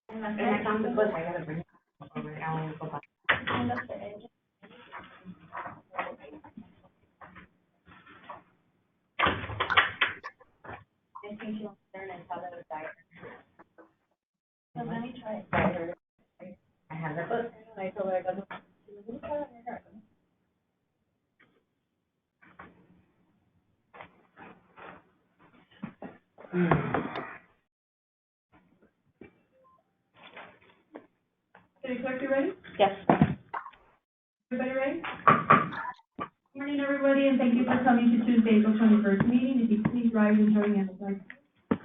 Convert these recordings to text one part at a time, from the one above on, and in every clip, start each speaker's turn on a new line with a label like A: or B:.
A: And I found the book, I gotta bring it over, I want to go back.
B: And that's the edge.
A: I think she wants to learn and tell them to diet.
B: So let me try it.
A: I have the book, I told her I go.
C: City Clerk, you ready?
B: Yes.
C: Everybody ready? Morning, everybody, and thank you for coming to Tuesday, April 21st meeting. If you please rise and join me on the flag.
B: Put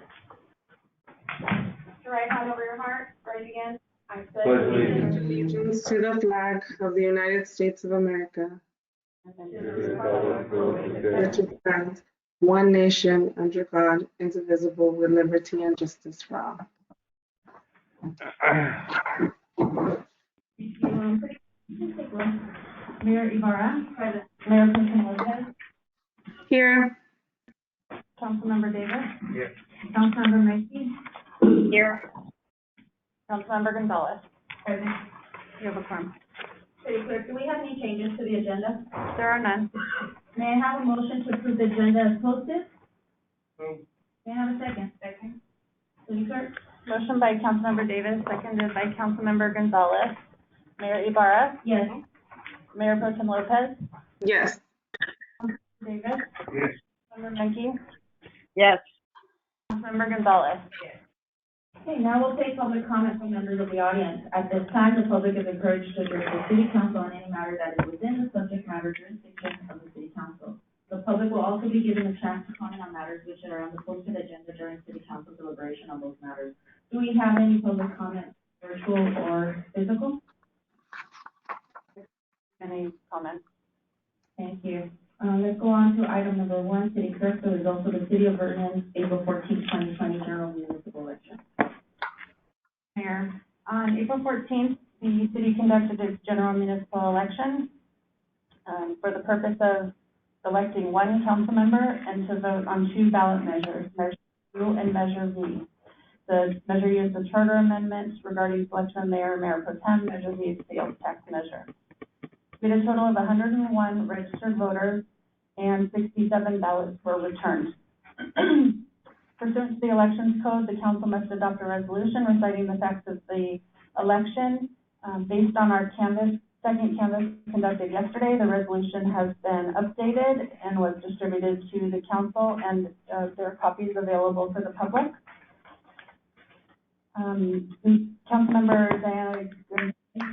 B: your right hand over your heart, raise again. I
D: Pledge
E: Allegiance to the flag of the United States of America,
D: to the republic for which it stands,
E: which stands one nation under God, indivisible, with liberty and justice for all.
C: Mayor Ibarra. Present.
B: Mayor Pro Tem Lopez,
E: Here.
C: Councilmember Davis.
D: Yes.
C: Councilmember Mackey.
B: here. Councilmember Gonzalez.
C: Present.
B: You have a quorum.
C: City Clerk, do we have any changes to the agenda?
B: There are none.
C: May I have a motion to approve the agenda as posted?
D: Move.
C: May I have a second?
B: Second.
C: City Clerk?
B: Motion by Councilmember Davis, seconded by Councilmember Gonzalez. Mayor Ibarra,
C: Yes.
B: Mayor Pro Tem Lopez,
E: Yes.
B: Davis,
D: Yes.
B: Councilmember Menke,
F: Yes.
B: Councilmember Gonzalez.
C: Okay, now we'll take public comment from members of the audience. At this time, the public is encouraged to address the city council on any matter that is within the subject matter jurisdiction of the city council. The public will also be given a chance to comment on matters which are on the posted agenda during city council deliberation on those matters. Do we have any public comment, virtual or physical?
B: Any comments?
C: Thank you. Let's go on to item number 1, City Clerk, the results of the City of Vernon, April 14, 2020 general municipal election.
B: Mayor, on April 14th, the city conducted its general municipal election for the purpose of electing one council member and to vote on 2 ballot measures, Measure U and Measure V. The Measure U is the charter amendment regarding selection of mayor and mayor pro tem. Measure V is the sales tax measure. We had a total of 101 registered voters and 67 ballots were returned. Pursuant to the Elections Code, the council must adopt a resolution reciting the facts of the election. Based on our second canvass conducted yesterday, the resolution has been updated and was distributed to the council, and there are copies available for the public. Councilmember Diana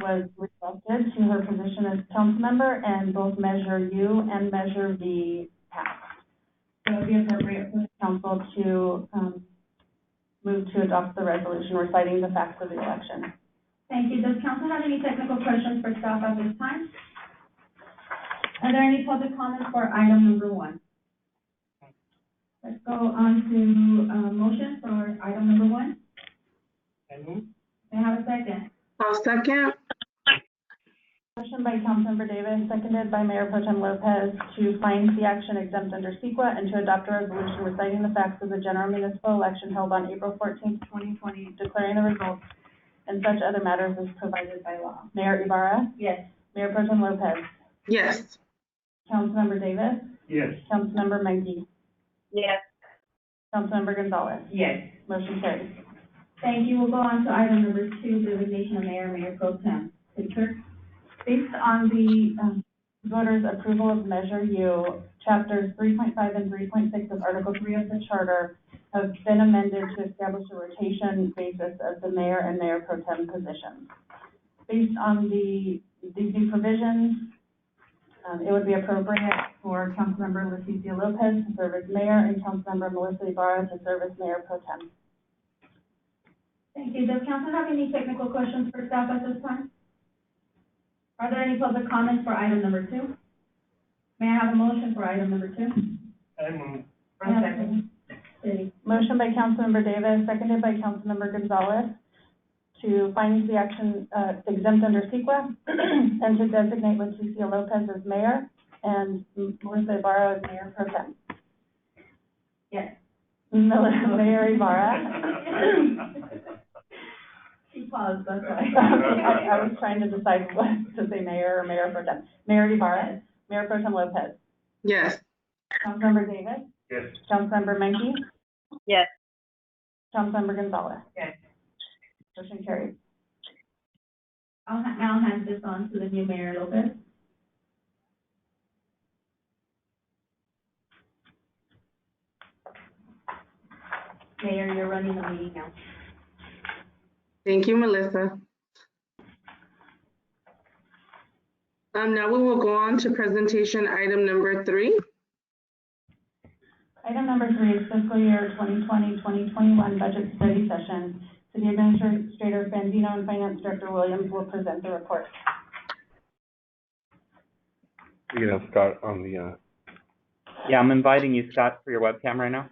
B: was reelected to her position as council member, and both Measure U and Measure V passed. So it would be appropriate for the council to move to adopt the resolution reciting the facts of the election.
C: Thank you. Does council have any technical questions for staff at this time? Are there any public comments for item number 1? Let's go on to motion for item number 1. May I have a second?
E: I'll second.
B: Motion by Councilmember Davis, seconded by Mayor Pro Tem Lopez, to find the action exempt under CEQA and to adopt a resolution reciting the facts of the general municipal election held on April 14th, 2020, declaring the results and such other matters as provided by law. Mayor Ibarra,
C: Yes.
B: Mayor Pro Tem Lopez,
E: Yes.
B: Councilmember Davis,
D: Yes.
B: Councilmember Menke,
F: Yes.
B: Councilmember Gonzalez.
C: Yes.
B: Motion carries.
C: Thank you. We'll go on to item number 2, designation of mayor and mayor pro tem. City Clerk?
B: Based on the voters' approval of Measure U, Chapters 3.5 and 3.6 of Article 3 of the Charter have been amended to establish a rotation basis of the mayor and mayor pro tem positions. Based on these new provisions, it would be appropriate for Councilmember Leticia Lopez to serve as mayor and Councilmember Melissa Ibarra to serve as mayor pro tem.
C: Thank you. Does council have any technical questions for staff at this time? Are there any public comments for item number 2? May I have a motion for item number 2?
D: I move.
C: City.
B: Motion by Councilmember Davis, seconded by Councilmember Gonzalez, to find the action exempt under CEQA and to designate Leticia Lopez as mayor and Melissa Ibarra as mayor pro tem.
C: Yes.
B: Mayor Ibarra,
C: You paused, that's why.
B: I was trying to decide what to say, mayor or mayor pro tem. Mayor Ibarra, Mayor Pro Tem Lopez,
E: Yes.
B: Councilmember Davis,
D: Yes.
B: Councilmember Menke,
F: Yes.
B: Councilmember Gonzalez.
A: Yes.
B: Motion carries.
C: I'll now hand this on to the new Mayor Lopez. Mayor, you're running the meeting now.
E: Thank you, Melissa. Now we will go on to presentation item number 3.
B: Item number 3 is fiscal year 2020-2021 budget study session. City Administrator Fandino and Finance Director Williams will present the report.
D: We can have Scott on the,
G: Yeah, I'm inviting you, Scott, for your webcam right now.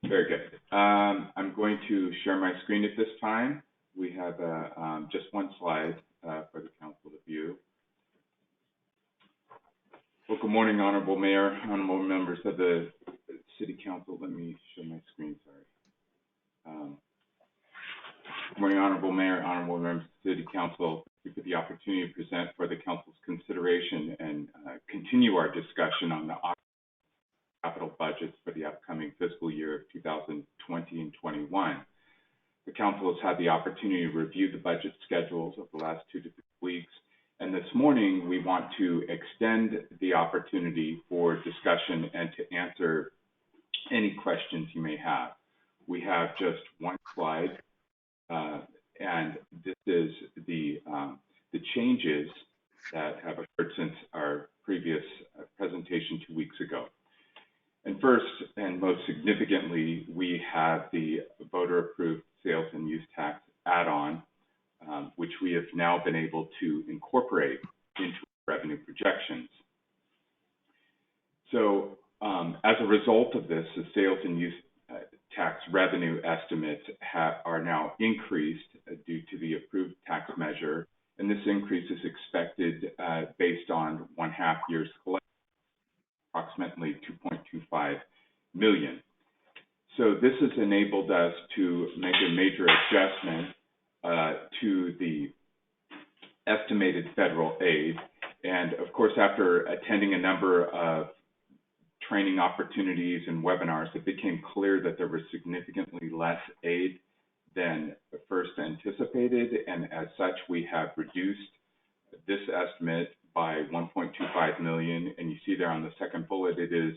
H: Very good. I'm going to share my screen at this time. We have just one slide for the council to view. Well, good morning, Honorable Mayor, honorable members of the City Council. Let me share my screen, sorry. Good morning, Honorable Mayor, honorable members of the City Council. Thank you for the opportunity to present for the Council's consideration and continue our discussion on the capital budgets for the upcoming fiscal year of 2020 and 21. The Council has had the opportunity to review the budget schedules of the last 2 to 3 weeks, and this morning we want to extend the opportunity for discussion and to answer any questions you may have. We have just one slide, and this is the changes that have occurred since our previous presentation 2 weeks ago. And first, and most significantly, we have the voter-approved sales and use tax add-on, which we have now been able to incorporate into revenue projections. So as a result of this, the sales and use tax revenue estimates are now increased due to the approved tax measure, and this increase is expected based on 1/2 year's collection, approximately $2.25 million. So this has enabled us to make a major adjustment to the estimated federal aid. And of course, after attending a number of training opportunities and webinars, it became clear that there was significantly less aid than first anticipated. And as such, we have reduced this estimate by $1.25 million, and you see there on the second bullet, it has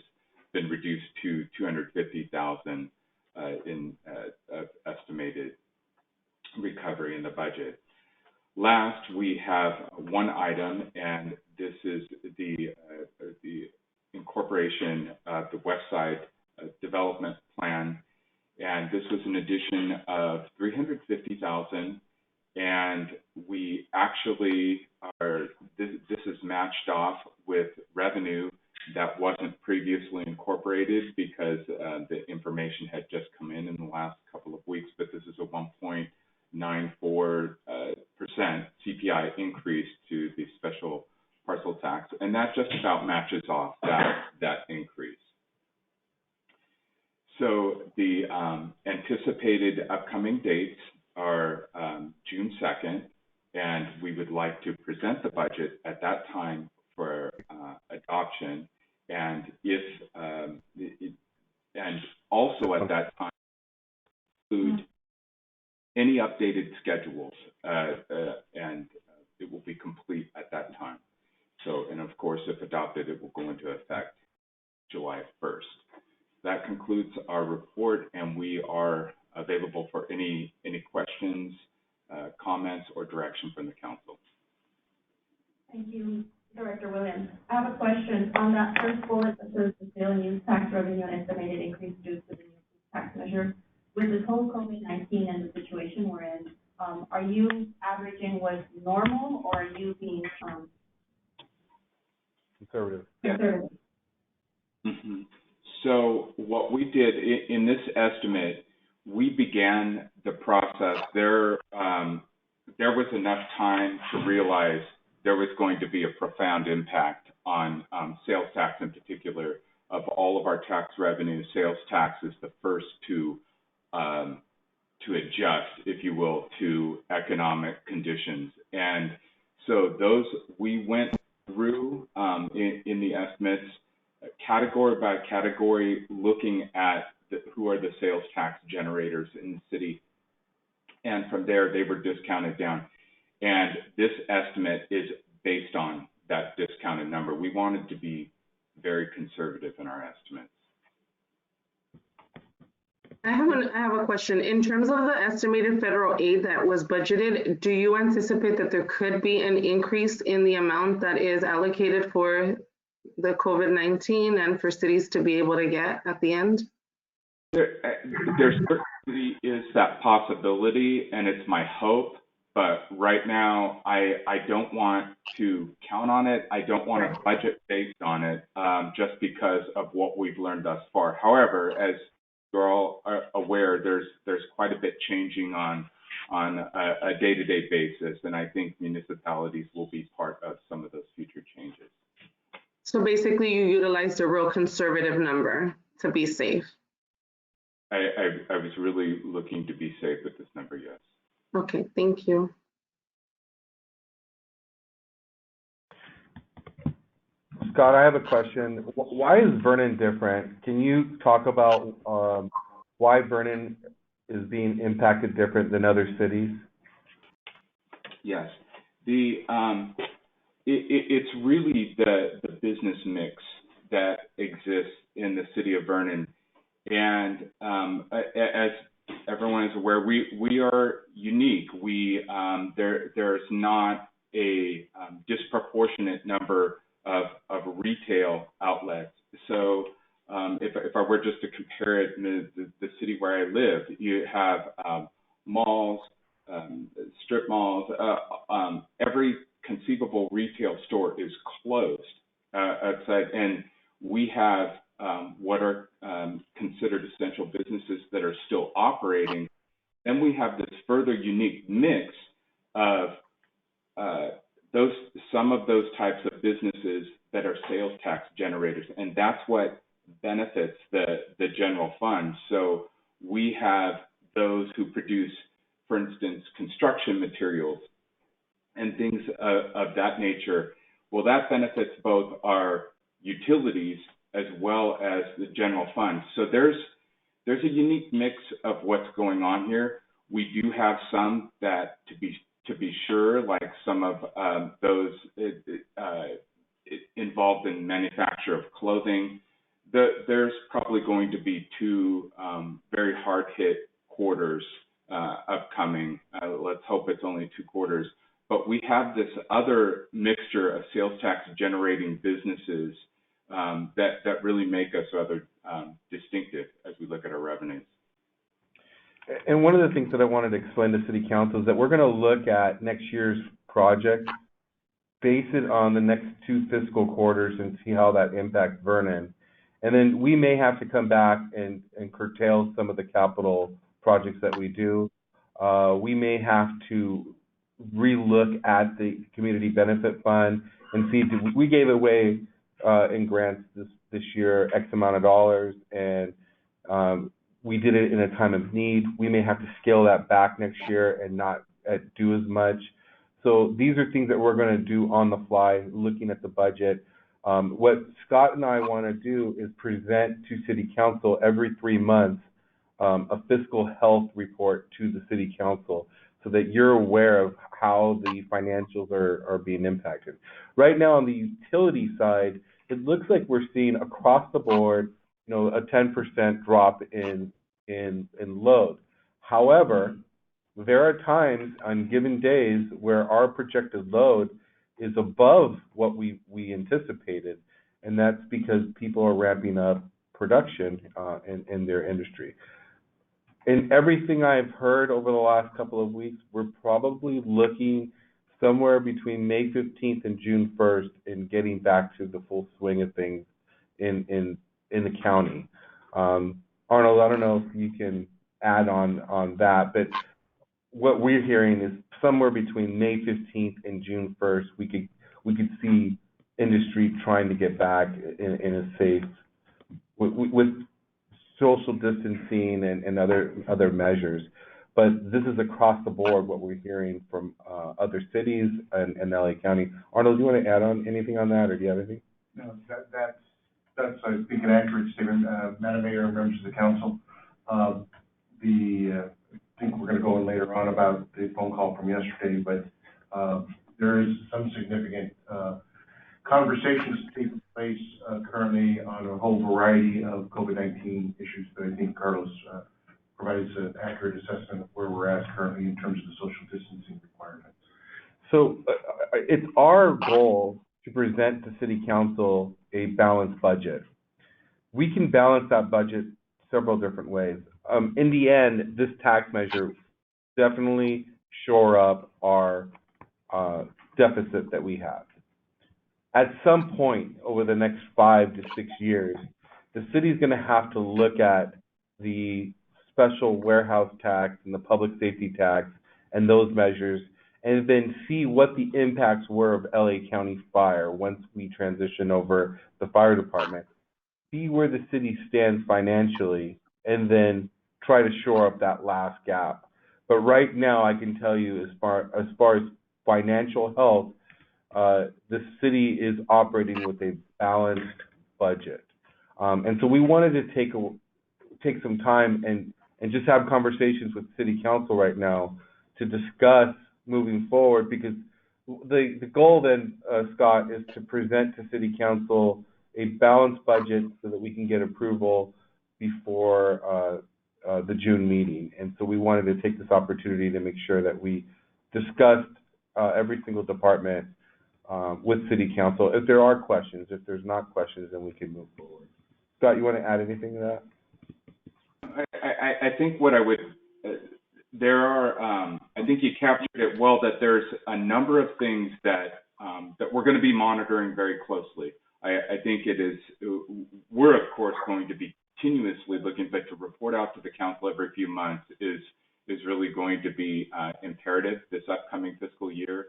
H: been reduced to $250,000 in estimated recovery in the budget. Last, we have one item, and this is the incorporation of the West Side Development Plan, and this was an addition of $350,000. And we actually this is matched off with revenue that wasn't previously incorporated because the information had just come in the last couple of weeks, but this is a 1.94% CPI increase to the special parcel tax, and that just about matches off that increase. So the anticipated upcoming dates are June 2nd, and we would like to present the budget at that time for adoption, and and also at that time include any updated schedules, and it will be complete at that time. So, and of course, if adopted, it will go into effect July 1st. That concludes our report, and we are available for any questions, comments, or direction from the council.
C: Thank you, Director Williams. I have a question on that first bullet that says the sale and use tax revenue and estimated increase due to the new tax measure. With this whole COVID-19 and the situation we're in, are you averaging what's normal, or are you being
D: conservative.
C: conservative?
H: Mm-hmm. So what we did in this estimate, we began the process. There was enough time to realize there was going to be a profound impact on sales tax in particular of all of our tax revenue, sales tax is the first to adjust, if you will, to economic conditions. And so those, we went through in the estimates, category by category, looking at who are the sales tax generators in the city. And from there, they were discounted down. And this estimate is based on that discounted number. We wanted to be very conservative in our estimates.
E: I have a question. In terms of the estimated federal aid that was budgeted, do you anticipate that there could be an increase in the amount that is allocated for the COVID-19 and for cities to be able to get at the end?
H: There certainly is that possibility, and it's my hope. But right now, I don't want to count on it. I don't want to budget based on it, just because of what we've learned thus far. However, as you're all aware, there's quite a bit changing on a day-to-day basis, and I think municipalities will be part of some of those future changes.
E: So basically, you utilized a real conservative number to be safe.
H: I was really looking to be safe with this number, yes.
E: Okay, thank you.
D: Scott, I have a question. Why is Vernon different? Can you talk about why Vernon is being impacted different than other cities?
H: Yes. It's really the business mix that exists in the city of Vernon. And as everyone is aware, we are unique. There's not a disproportionate number of retail outlets. So if I were just to compare it in the city where I live, you have malls, strip malls, every conceivable retail store is closed outside, and we have what are considered essential businesses that are still operating. Then we have this further unique mix of some of those types of businesses that are sales tax generators, and that's what benefits the general fund. So we have those who produce, for instance, construction materials and things of that nature. Well, that benefits both our utilities as well as the general fund. So there's a unique mix of what's going on here. We do have some that, to be sure, like some of those involved in manufacture of clothing. There's probably going to be two very hard-hit quarters upcoming. Let's hope it's only 2 quarters. But we have this other mixture of sales tax generating businesses that really make us rather distinctive as we look at our revenues.
D: And one of the things that I wanted to explain to City Council is that we're going to look at next year's project, base it on the next 2 fiscal quarters, and see how that impacts Vernon. And then we may have to come back and curtail some of the capital projects that we do. We may have to relook at the community benefit fund and see, we gave away in grants this year X amount of dollars, and we did it in a time of need. We may have to scale that back next year and not do as much. So these are things that we're going to do on the fly, looking at the budget. What Scott and I want to do is present to City Council every 3 months a fiscal health report to the City Council, so that you're aware of how the financials are being impacted. Right now on the utility side, it looks like we're seeing across the board, a 10% drop in load. However, there are times on given days where our projected load is above what we anticipated, and that's because people are ramping up production in their industry. In everything I've heard over the last couple of weeks, we're probably looking somewhere between May 15th and June 1st in getting back to the full swing of things in the county. Arnold, I don't know if you can add on that, but what we're hearing is somewhere between May 15th and June 1st, we could see industry trying to get back in a safe with social distancing and other measures. But this is across the board what we're hearing from other cities and LA County. Arnold, do you want to add on anything on that, or do you have anything?
I: No, that's I think an accurate statement, Madam Mayor and members of the council. I think we're going to go in later on about the phone call from yesterday, but there is some significant conversations taking place currently on a whole variety of COVID-19 issues that I think Carlos provides an accurate assessment of where we're at currently in terms of the social distancing requirements.
D: So it's our goal to present to City Council a balanced budget. We can balance that budget several different ways. In the end, this tax measure definitely shore up our deficit that we have. At some point over the next 5 to 6 years, the city's going to have to look at the special warehouse tax and the public safety tax and those measures, and then see what the impacts were of LA County Fire once we transition over the fire department, see where the city stands financially, and then try to shore up that last gap. But right now, I can tell you, as far as financial health, the city is operating with a balanced budget. And so we wanted to take some time and just have conversations with City Council right now to discuss moving forward, because the goal then, Scott, is to present to City Council a balanced budget so that we can get approval before the June meeting. And so we wanted to take this opportunity to make sure that we discussed every single department with City Council. If there are questions, if there's not questions, then we can move forward. Scott, you want to add anything to that?
H: I think what I would, I think you captured it well, that there's a number of things that we're going to be monitoring very closely. I think it is, we're of course going to be continuously looking, but to report out to the council every few months is really going to be imperative this upcoming fiscal year.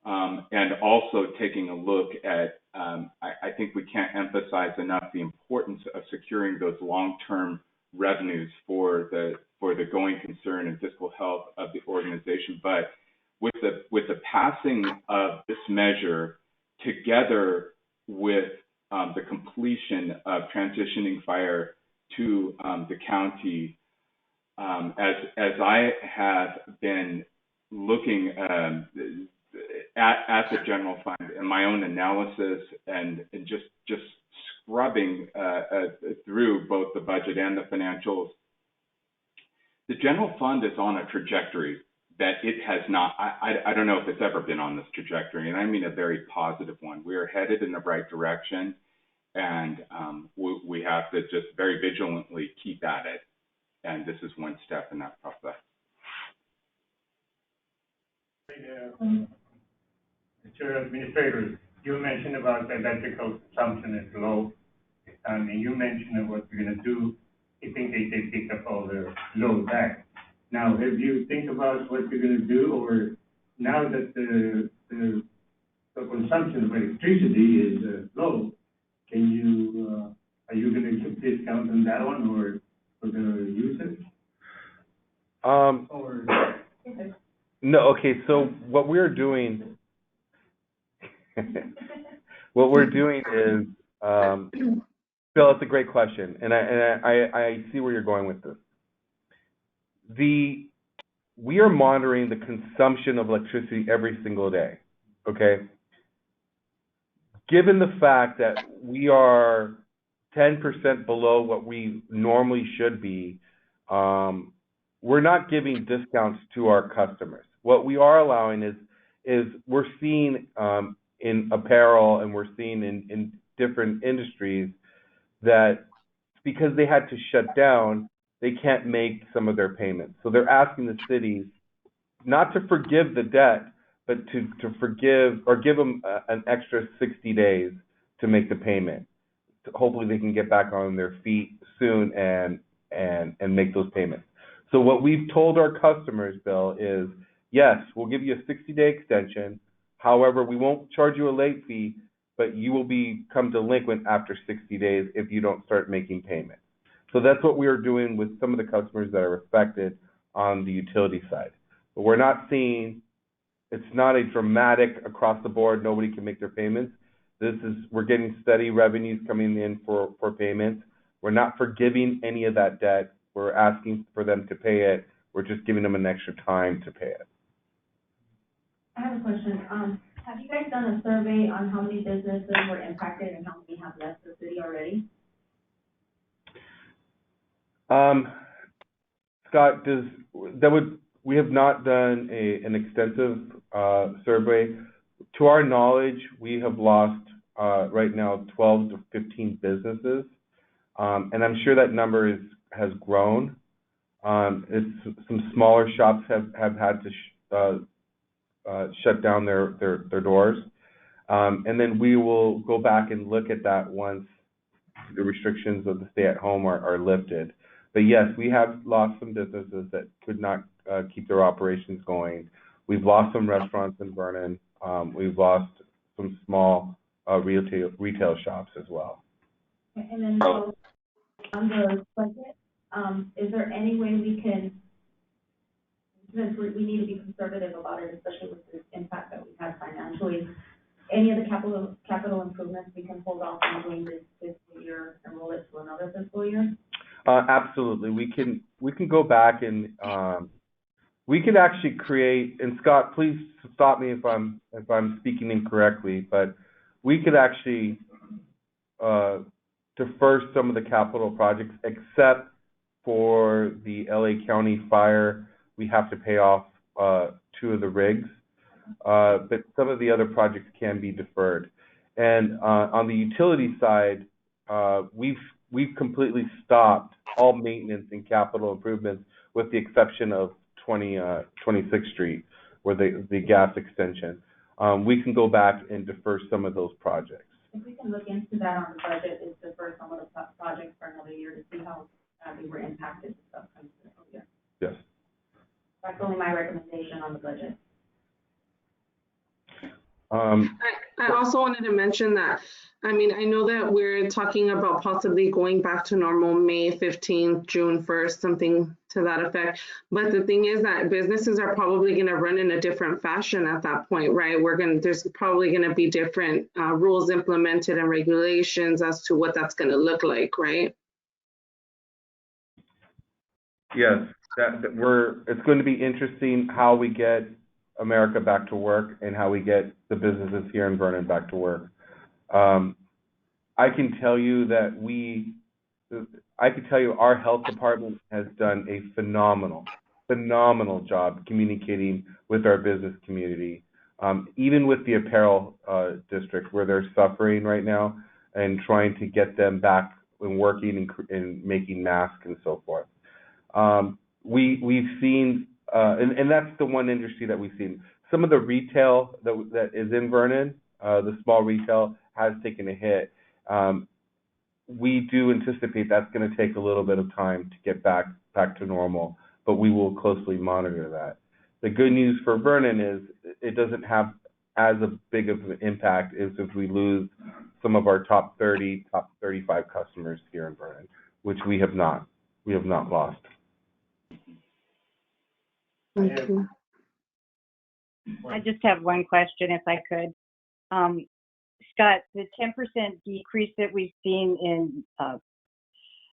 H: And also taking a look at, I think we can't emphasize enough the importance of securing those long-term revenues for the going concern and fiscal health of the organization. But with the passing of this measure, together with the completion of transitioning fire to the county, as I have been looking at the general fund and my own analysis and just scrubbing through both the budget and the financials, the general fund is on a trajectory that it has not, I don't know if it's ever been on this trajectory, and I mean a very positive one. We are headed in the right direction, and we have to just very vigilantly keep at it. And this is one step in that process.
J: Mr. Administrator, you mentioned about the electrical consumption is low, and you mentioned what we're going to do in case they pick up all the load back. Now, if you think about what you're going to do, or now that the consumption of electricity is low, can you are you going to give discount on that one, or for the users? Or
D: no. Okay. So what we're doing. What we're doing is, Bill, it's a great question, and I see where you're going with this. We are monitoring the consumption of electricity every single day, okay? Given the fact that we are 10% below what we normally should be, we're not giving discounts to our customers. What we are allowing is we're seeing in apparel, and we're seeing in different industries that because they had to shut down, they can't make some of their payments. So they're asking the cities not to forgive the debt, but to forgive or give them an extra 60 days to make the payment. Hopefully they can get back on their feet soon and make those payments. So what we've told our customers, Bill, is yes, we'll give you a 60-day extension. However, we won't charge you a late fee but you will become delinquent after 60 days if you don't start making payments. So that's what we are doing with some of the customers that are affected on the utility side. But we're not seeing, it's not a dramatic across the board, nobody can make their payments. We're getting steady revenues coming in for payments. We're not forgiving any of that debt. We're asking for them to pay it. We're just giving them an extra time to pay it.
C: I have a question. Have you guys done a survey on how many businesses were impacted and how many have left the city already?
D: Scott, we have not done an extensive survey. To our knowledge, we have lost right now 12 to 15 businesses, and I'm sure that number has grown. It's some smaller shops have had to shut down their doors, and then we will go back and look at that once the restrictions of the stay-at-home are lifted. But yes, we have lost some businesses that could not keep their operations going. We've lost some restaurants in Vernon. We've lost some small retail shops as well.
C: And then so on the budget, is there any way we can, since we need to be conservative about it, especially with the impact that we've had financially, any of the capital improvements we can hold off on doing this fiscal year and roll it to another fiscal year?
D: Absolutely. We can go back and we could actually create, and Scott, please stop me if I'm speaking incorrectly, but we could actually defer some of the capital projects, except for the LA County fire. We have to pay off 2 of the rigs, but some of the other projects can be deferred. And on the utility side, we've completely stopped all maintenance and capital improvements, with the exception of 26th Street, where the gas extension. We can go back and defer some of those projects.
C: If we can look into that on the budget, is defer some of the projects for another year to see how we were impacted this upcoming fiscal year.
D: Yes.
C: That's only my recommendation on the budget.
E: I also wanted to mention that, I mean, I know that we're talking about possibly going back to normal May 15th, June 1st, something to that effect. But the thing is that businesses are probably going to run in a different fashion at that point, right? There's probably going to be different rules implemented and regulations as to what that's going to look like, right?
D: Yes, it's going to be interesting how we get America back to work and how we get the businesses here in Vernon back to work. I can tell you that our health department has done a phenomenal job communicating with our business community, even with the apparel district where they're suffering right now, and trying to get them back and working and making masks and so forth. We've seen, and that's the one industry that we've seen. Some of the retail that is in Vernon, the small retail, has taken a hit. We do anticipate that's going to take a little bit of time to get back to normal, but we will closely monitor that. The good news for Vernon is it doesn't have as a big of an impact as if we lose some of our top 30, top 35 customers here in Vernon, which we have not lost.
E: Thank you.
F: I just have one question, if I could. Scott, the 10% decrease that we've seen in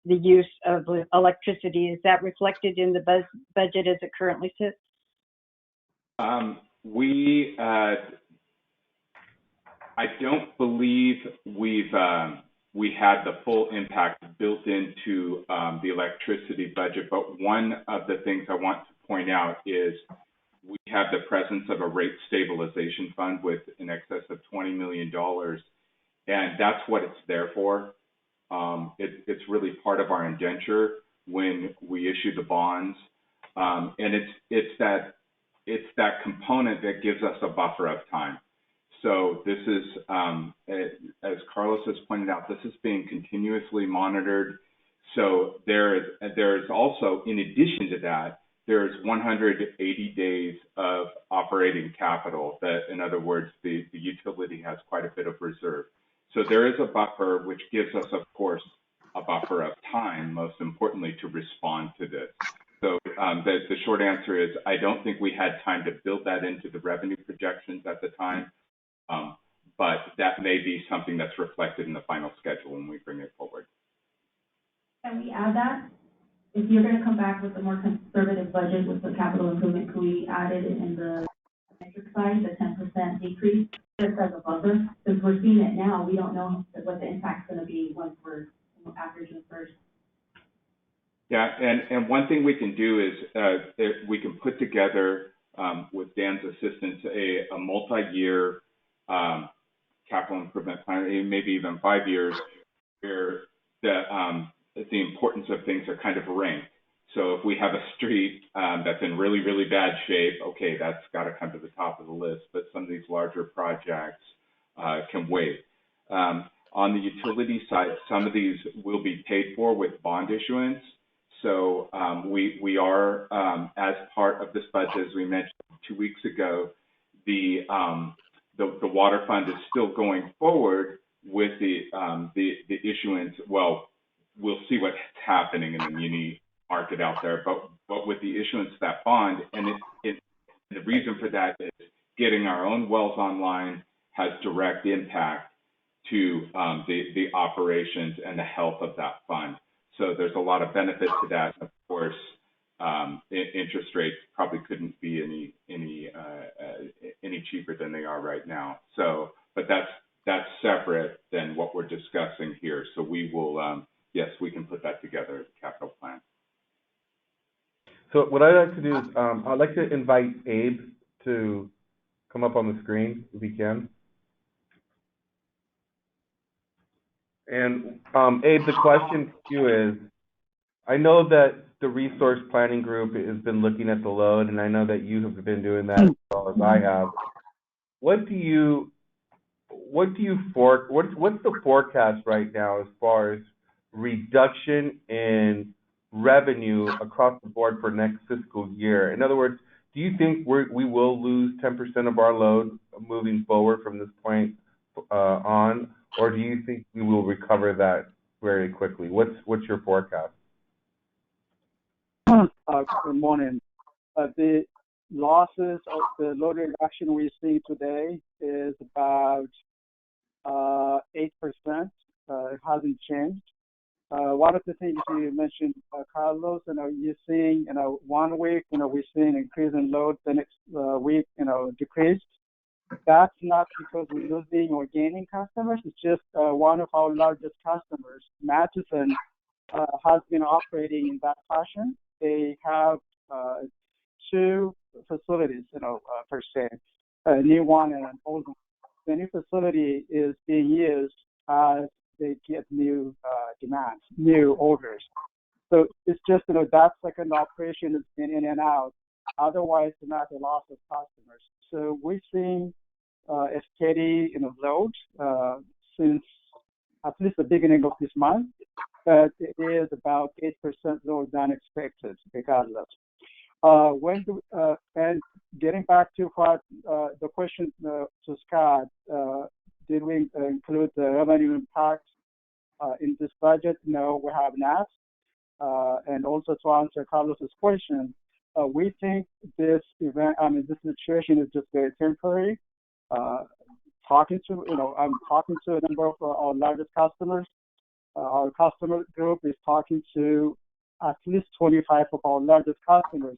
F: the use of electricity, is that reflected in the budget as it currently sits?
H: I don't believe we had the full impact built into the electricity budget, but one of the things I want to point out is we have the presence of a rate stabilization fund with in excess of $20 million, and that's what it's there for. It's really part of our indenture when we issue the bonds, and it's that component that gives us a buffer of time. So this is, as Carlos has pointed out, this is being continuously monitored. So there is also, in addition to that, there's 180 days of operating capital that, in other words, the utility has quite a bit of reserve. So there is a buffer, which gives us, of course, a buffer of time, most importantly, to respond to this. So the short answer is I don't think we had time to build that into the revenue projections at the time, but that may be something that's reflected in the final schedule when we bring it forward.
C: Can we add that? If you're gonna come back with a more conservative budget with the capital improvement, can we add it in the metric side, the 10% decrease, just as a buffer? Because we're seeing it now, we don't know what the impact's gonna be once we're after June 1st.
H: Yeah, and one thing we can do is we can put together, with Dan's assistance, a multi-year capital improvement plan, maybe even 5 years, where the importance of things are kind of ranked. So if we have a street that's in really, really bad shape, okay, that's got to come to the top of the list. But some of these larger projects can wait. On the utility side, some of these will be paid for with bond issuance. So we are, as part of this budget, as we mentioned 2 weeks ago, the water fund is still going forward with the issuance. Well, we'll see what's happening in the muni market out there, but with the issuance of that bond, and the reason for that is getting our own wells online has direct impact to the operations and the health of that fund. So there's a lot of benefit to that. Of course, interest rates probably couldn't be any cheaper than they are right now. So, but that's separate than what we're discussing here. So we will, yes, we can put that together as a capital plan.
D: So what I'd like to do is, I'd like to invite Abe to come up on the screen if he can. And Abe, the question to you is, I know that the resource planning group has been looking at the load, and I know that you have been doing that as well as I have. What's the forecast right now as far as reduction in revenue across the board for next fiscal year? In other words, do you think we will lose 10% of our load moving forward from this point on, or do you think we will recover that very quickly? What's your forecast?
K: Good morning. The losses of the load reduction we're seeing today is about 8%. It hasn't changed. One of the things you mentioned, Carlos, you're seeing, 1 week, we're seeing increase in load, the next week, decrease. That's not because we're losing or gaining customers. It's just one of our largest customers, Matheson, has been operating in that fashion. They have 2 facilities, per se, a new one and an old one. The new facility is being used as they get new demands, new orders. So it's just, that second operation has been in and out. Otherwise, not a loss of customers. So we're seeing a steady, load since at least the beginning of this month. But it is about 8% lower than expected, regardless. And getting back to what the question to Scott, did we include the revenue impact in this budget? No, we have not. And also to answer Carlos's question, we think this event, this situation is just very temporary. I'm talking to a number of our largest customers. Our customer group is talking to at least 25 of our largest customers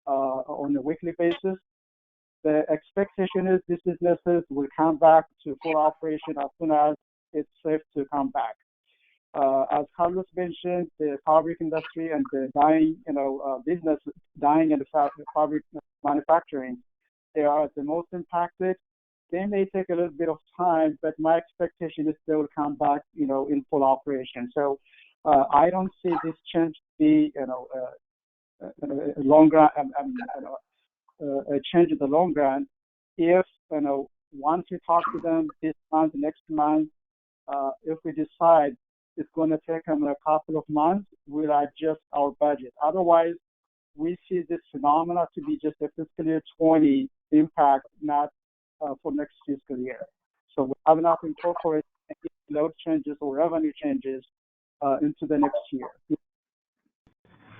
K: on a weekly basis. The expectation is these businesses will come back to full operation as soon as it's safe to come back. As Carlos mentioned, the fabric industry and the dyeing, business, dyeing and fabric manufacturing, they are the most impacted. They may take a little bit of time, but my expectation is they will come back, in full operation. So I don't see this change to be, a long run, a change in the long run. If, once we talk to them this month, next month, if we decide it's going to take them a couple of months, we'll adjust our budget. Otherwise, we see this phenomena to be just a fiscal year 20 impact, not for next fiscal year. So we have not incorporated any load changes or revenue changes into the next year.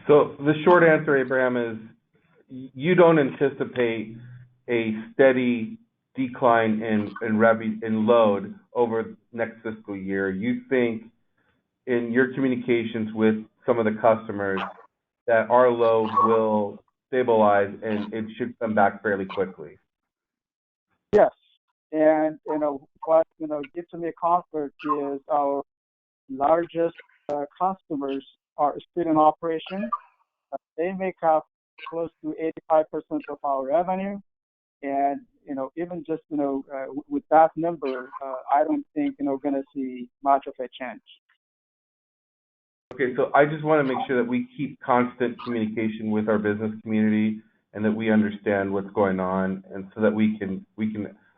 D: So the short answer, Abraham, is you don't anticipate a steady decline in revenue, in load over next fiscal year. You think in your communications with some of the customers that our load will stabilize and it should come back fairly quickly.
K: Yes, and what gives me comfort is our largest customers are still in operation. They make up close to 85% of our revenue, and even just with that number, I don't think going to see much of a change.
D: Okay, so I just want to make sure that we keep constant communication with our business community and that we understand what's going on, and so that we can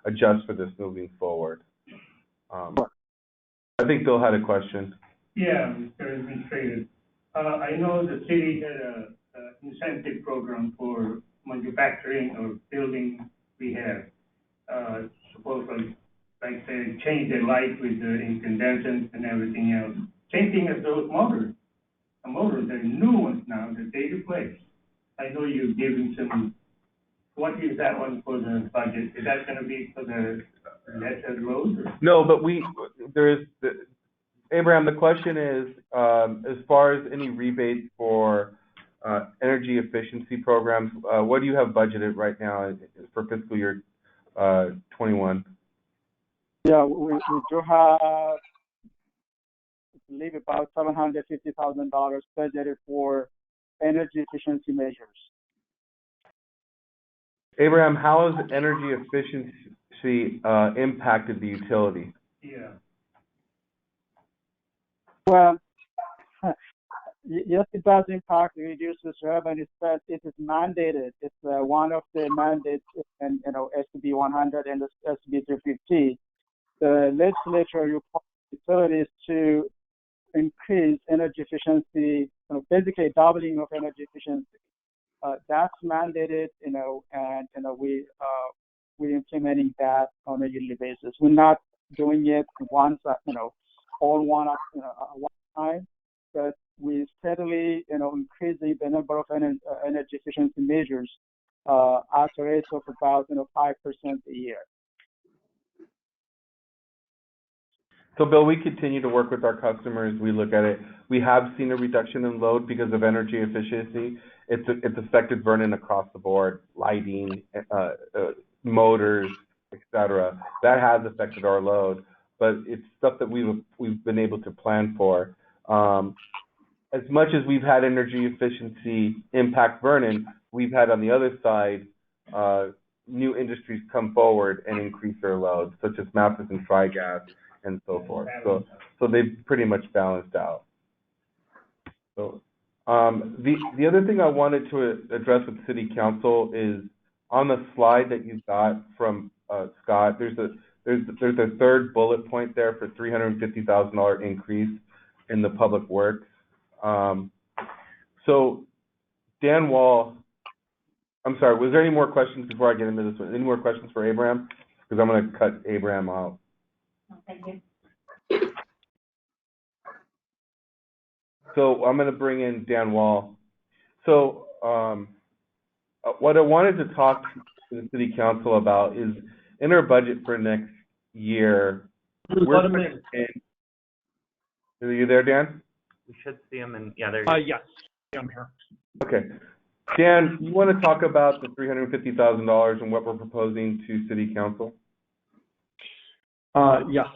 D: adjust for this moving forward. I think Bill had a question.
J: Yeah, Mr. Administrator. I know the city had a incentive program for manufacturing or building rehab. Supposedly, like they change the light with the incandescent and everything else. Same thing as those motors. The motors, they're new ones now that they replace. I know you're giving some. What is that one for the budget? Is that going to be for the lesser load?
D: No, but Abraham, the question is, as far as any rebates for energy efficiency programs, what do you have budgeted right now for fiscal year 21?
K: Yeah, we do have, I believe, about $750,000 budgeted for energy efficiency measures.
D: Abraham, how has energy efficiency impacted the utility?
J: Yeah.
K: Well, yes, it does impact, reduces revenue, but it is mandated. It's one of the mandates in SB 100 and SB 350. The legislature requires utilities to increase energy efficiency, basically doubling of energy efficiency. That's mandated, and we're implementing that on a yearly basis. We're not doing it once, all one time, but we steadily, increasing the number of energy efficiency measures at a rate of about 5% a year.
D: So, Bill, we continue to work with our customers. We look at it. We have seen a reduction in load because of energy efficiency. It's affected Vernon across the board, lighting, motors, etc. That has affected our load, but it's stuff that we've been able to plan for. As much as we've had energy efficiency impact Vernon, we've had on the other side new industries come forward and increase their load, such as Mathis and Tri-Gas and so forth. So they've pretty much balanced out. So the other thing I wanted to address with City Council is on the slide that you got from Scott. There's a third bullet point there for $350,000 increase in the public works. So Dan Wall, I'm sorry, was there any more questions before I get into this one? Any more questions for Abraham? Because I'm going to cut Abraham out.
C: No, thank you.
D: So I'm going to bring in Dan Wall. So what I wanted to talk to the City Council about is in our budget for next year.
L: Let him in.
D: Are you there, Dan?
G: We should see him, and yeah, there you go.
L: Yes, I'm here.
D: Okay. Dan, you want to talk about the $350,000 and what we're proposing to City Council?
L: Yes.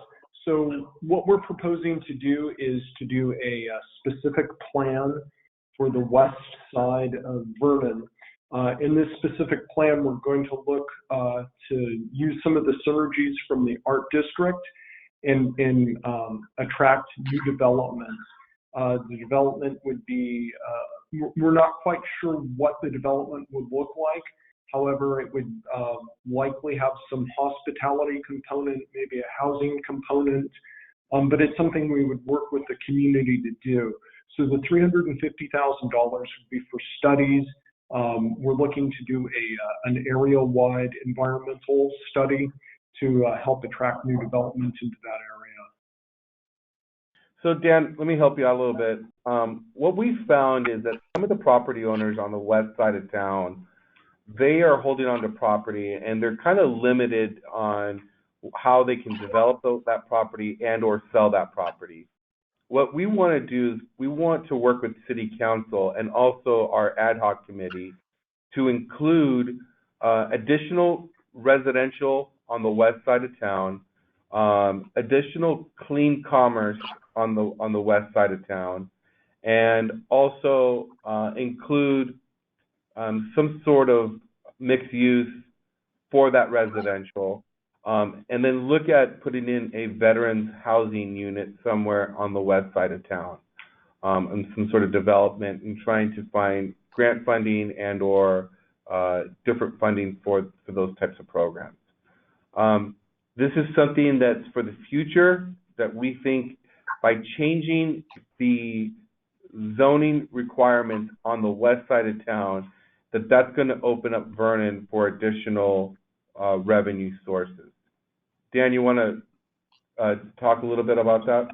L: So what we're proposing to do is to do a specific plan for the west side of Vernon. In this specific plan, we're going to look to use some of the synergies from the art district and attract new developments. The development would be, we're not quite sure what the development would look like. However, it would likely have some hospitality component, maybe a housing component, but it's something we would work with the community to do. So the $350,000 would be for studies We're looking to do an area-wide environmental study to help attract new development into that area.
D: So Dan, let me help you out a little bit. What we found is that some of the property owners on the west side of town, they are holding on to property and they're kind of limited on how they can develop that property and or sell that property. What we want to do is we want to work with City Council and also our ad hoc committee to include additional residential on the west side of town, additional clean commerce on the west side of town, and also include some sort of mixed use for that residential, and then look at putting in a veterans housing unit somewhere on the west side of town, and some sort of development, and trying to find grant funding and or different funding for those types of programs. This is something that's for the future that we think by changing the zoning requirements on the west side of town, that's going to open up Vernon for additional revenue sources. Dan, you want to talk a little bit about that?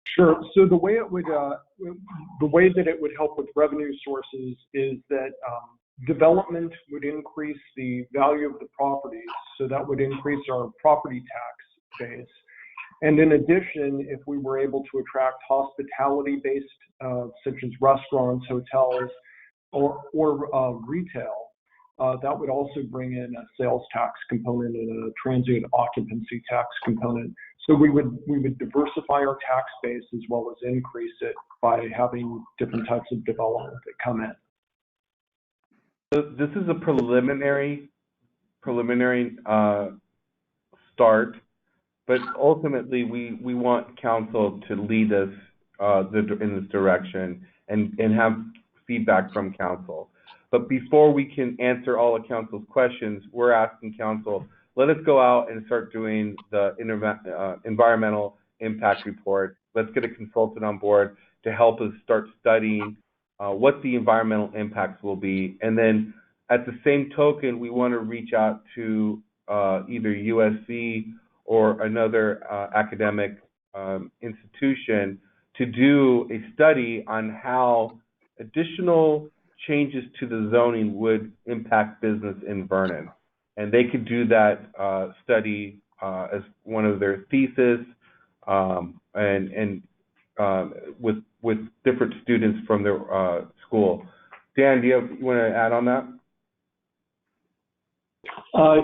L: Sure. So the way that it would help with revenue sources is that development would increase the value of the properties, so that would increase our property tax base. And in addition, if we were able to attract hospitality-based, such as restaurants, hotels, or retail, that would also bring in a sales tax component and a transient occupancy tax component. So we would diversify our tax base as well as increase it by having different types of development that come in.
D: So this is a preliminary start, but ultimately we want council to lead us in this direction and have feedback from council. But before we can answer all of council's questions, we're asking council, let us go out and start doing the environmental impact report. Let's get a consultant on board to help us start studying what the environmental impacts will be. And then at the same token, we want to reach out to either USC or another academic institution to do a study on how additional changes to the zoning would impact business in Vernon. And they could do that study as one of their thesis, and with different students from their school. Dan, do you want to add on that?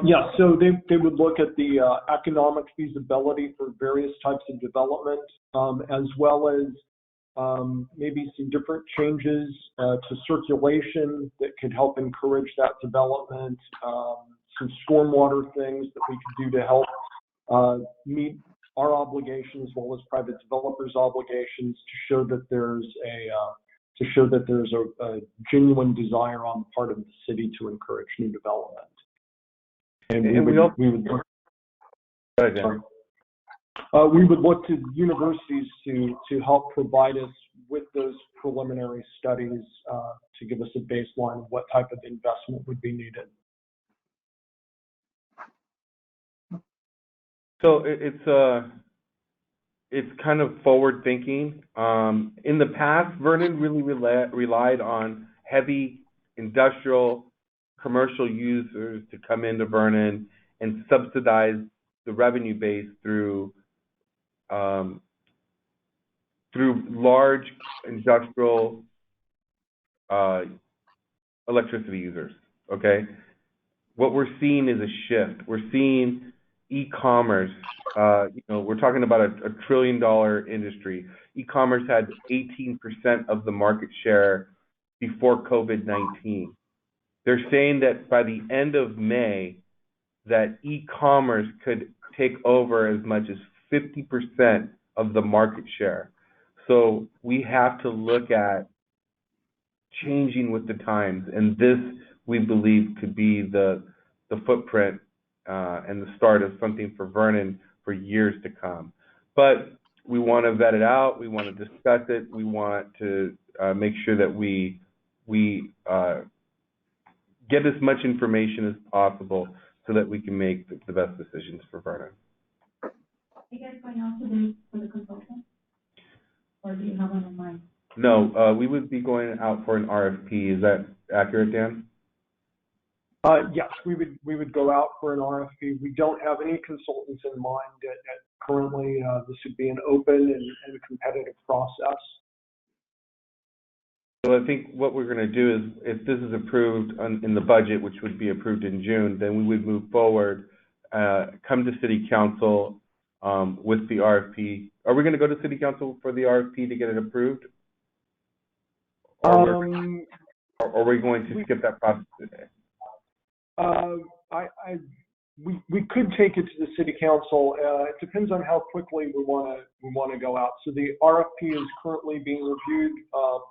L: Yeah, so they would look at the economic feasibility for various types of development, as well as maybe some different changes to circulation that could help encourage that development, some stormwater things that we could do to help meet our obligations as well as private developers' obligations to show that there's a genuine desire on the part of the city to encourage new development. And we would look to universities to help provide us with those preliminary studies to give us a baseline of what type of investment would be needed.
D: So it's kind of forward thinking. In the past, Vernon really relied on heavy industrial commercial users to come into Vernon and subsidize the revenue base through large industrial electricity users. Okay, what we're seeing is a shift. We're seeing e-commerce. We're talking about a $1 trillion industry. E-commerce had 18% of the market share before COVID-19. They're saying that by the end of May, that e-commerce could take over as much as 50% of the market share. So we have to look at changing with the times, and this, we believe, could be the footprint and the start of something for Vernon for years to come. But we want to vet it out. We want to discuss it. We want to make sure that we get as much information as possible so that we can make the best decisions for Vernon.
C: Are you guys going out to bid for the consultant? Or do you have one in mind?
D: No, we would be going out for an RFP. Is that accurate, Dan?
L: Yes, we would go out for an RFP. We don't have any consultants in mind currently. This would be an open and competitive process.
D: So I think what we're going to do is, if this is approved in the budget, which would be approved in June, then we would move forward, come to City Council with the RFP. Are we going to go to City Council for the RFP to get it approved? Or are we going to skip that process today?
L: We could take it to the City Council. It depends on how quickly we want to go out. So the RFP is currently being reviewed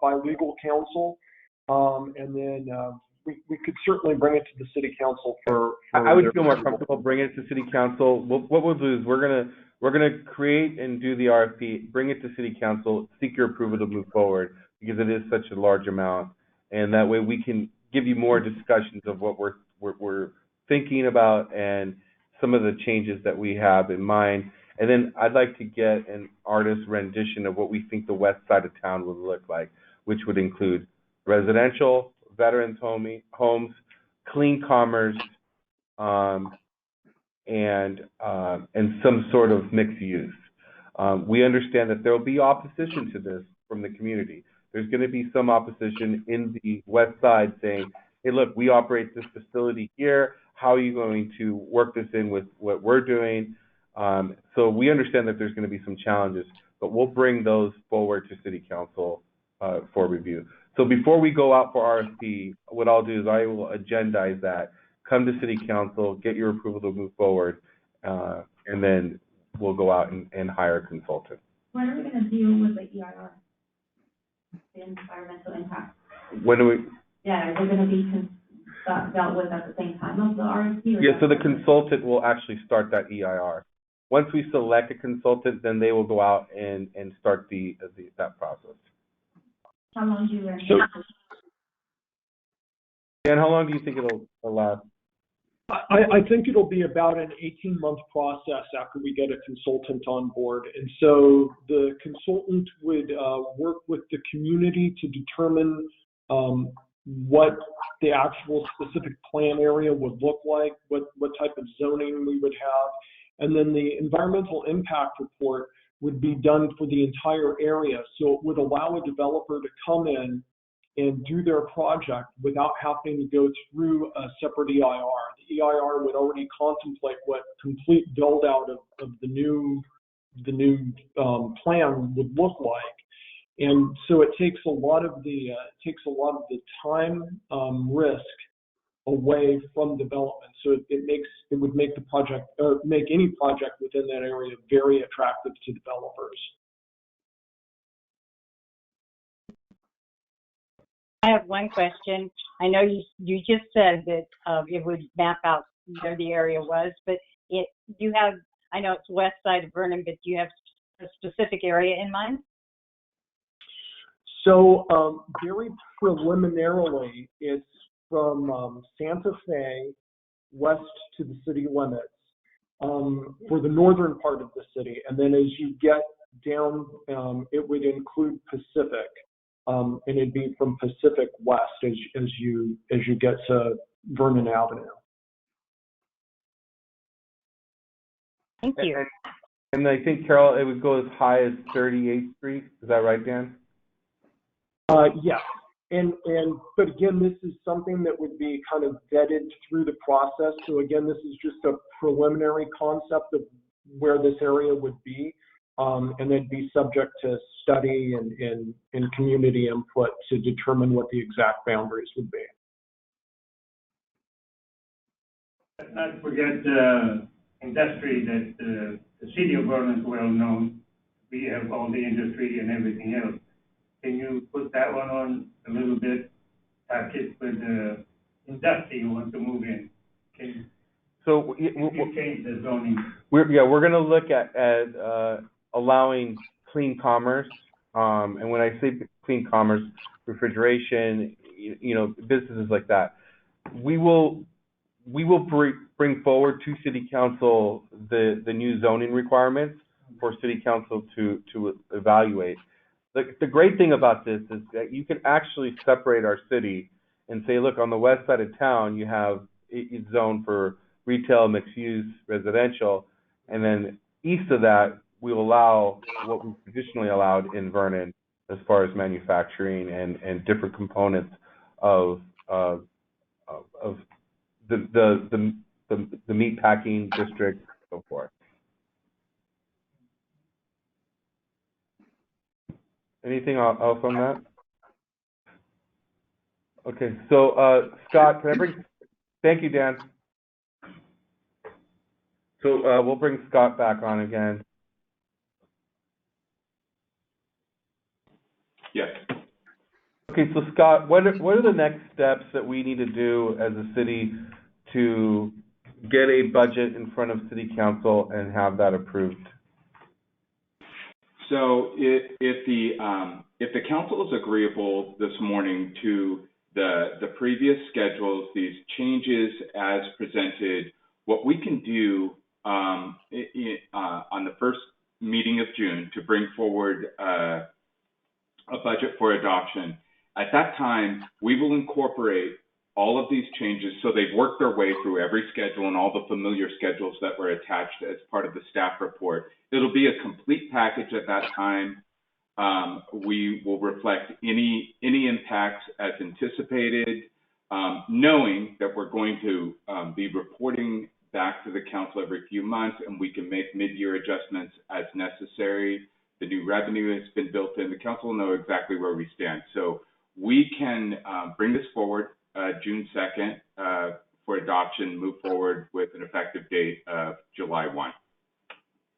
L: by legal counsel, and then we could certainly bring it to the City Council for
D: I would feel more comfortable bringing it to City Council. What we'll do is we're gonna create and do the RFP, bring it to City Council, seek your approval to move forward because it is such a large amount, and that way we can give you more discussions of what we're thinking about and some of the changes that we have in mind. And then I'd like to get an artist rendition of what we think the west side of town would look like, which would include residential, veterans homes, clean commerce, and some sort of mixed use. We understand that there will be opposition to this from the community. There's going to be some opposition in the west side saying, hey, look, we operate this facility here. How are you going to work this in with what we're doing? So we understand that there's going to be some challenges, but we'll bring those forward to City Council for review. So before we go out for RFP, what I'll do is I will agendize that, come to City Council, get your approval to move forward, and then we'll go out and hire a consultant.
C: When are we going to deal with the EIR, the environmental impact?
D: When do we?
C: Yeah, is it going to be dealt with at the same time of the RFP?
D: Yeah, so the consultant will actually start that EIR. Once we select a consultant, then they will go out and start that process.
C: How long do you anticipate?
D: Dan, how long do you think it'll last?
L: I think it'll be about an 18-month process after we get a consultant on board. And so the consultant would work with the community to determine what the actual specific plan area would look like, what type of zoning we would have. And then the environmental impact report would be done for the entire area. So it would allow a developer to come in and do their project without having to go through a separate EIR. The EIR would already contemplate what complete build out of the new plan would look like. And so it takes a lot of the time risk away from development. So it would make the project, or make any project within that area very attractive to developers.
F: I have one question. I know you just said that it would map out where the area was, but I know it's west side of Vernon, but do you have a specific area in mind?
L: So very preliminarily, it's from Santa Fe west to the city limits for the northern part of the city. And then as you get down, it would include Pacific. And it'd be from Pacific west as you get to Vernon Avenue.
F: Thank you.
D: And I think, Carol, it would go as high as 38th Street. Is that right, Dan?
L: Yes. But again, this is something that would be kind of vetted through the process. So again, this is just a preliminary concept of where this area would be. And then be subject to study and community input to determine what the exact boundaries would be.
J: Let's not forget industry that the city of Vernon is well known. We have all the industry and everything else. Can you put that one on a little bit? Package with the industry who wants to move in. Can you change the zoning?
D: We're going to look at allowing clean commerce, and when I say clean commerce, refrigeration, businesses like that. we will bring forward to City Council the new zoning requirements for City Council to evaluate. The great thing about this is that you can actually separate our city and say, look, on the west side of town, you have it's zoned for retail, mixed use, residential, and then east of that, we'll allow what we traditionally allowed in Vernon as far as manufacturing and different components of the meat packing district, and so forth. Anything else on that? Okay, so Scott, thank you, Dan. So we'll bring Scott back on again.
H: Yes.
D: Okay, so Scott, what are the next steps that we need to do as a city to get a budget in front of City Council and have that approved?
H: So if the council is agreeable this morning to the previous schedules, these changes as presented, what we can do on the first meeting of June to bring forward a budget for adoption. At that time, we will incorporate all of these changes so they've worked their way through every schedule and all the familiar schedules that were attached as part of the staff report. It'll be a complete package at that time. We will reflect any impacts as anticipated, knowing that we're going to be reporting back to the council every few months, and we can make mid-year adjustments as necessary. The new revenue has been built in. The council will know exactly where we stand. So we can bring this forward June 2nd for adoption, move forward with an effective date of July 1.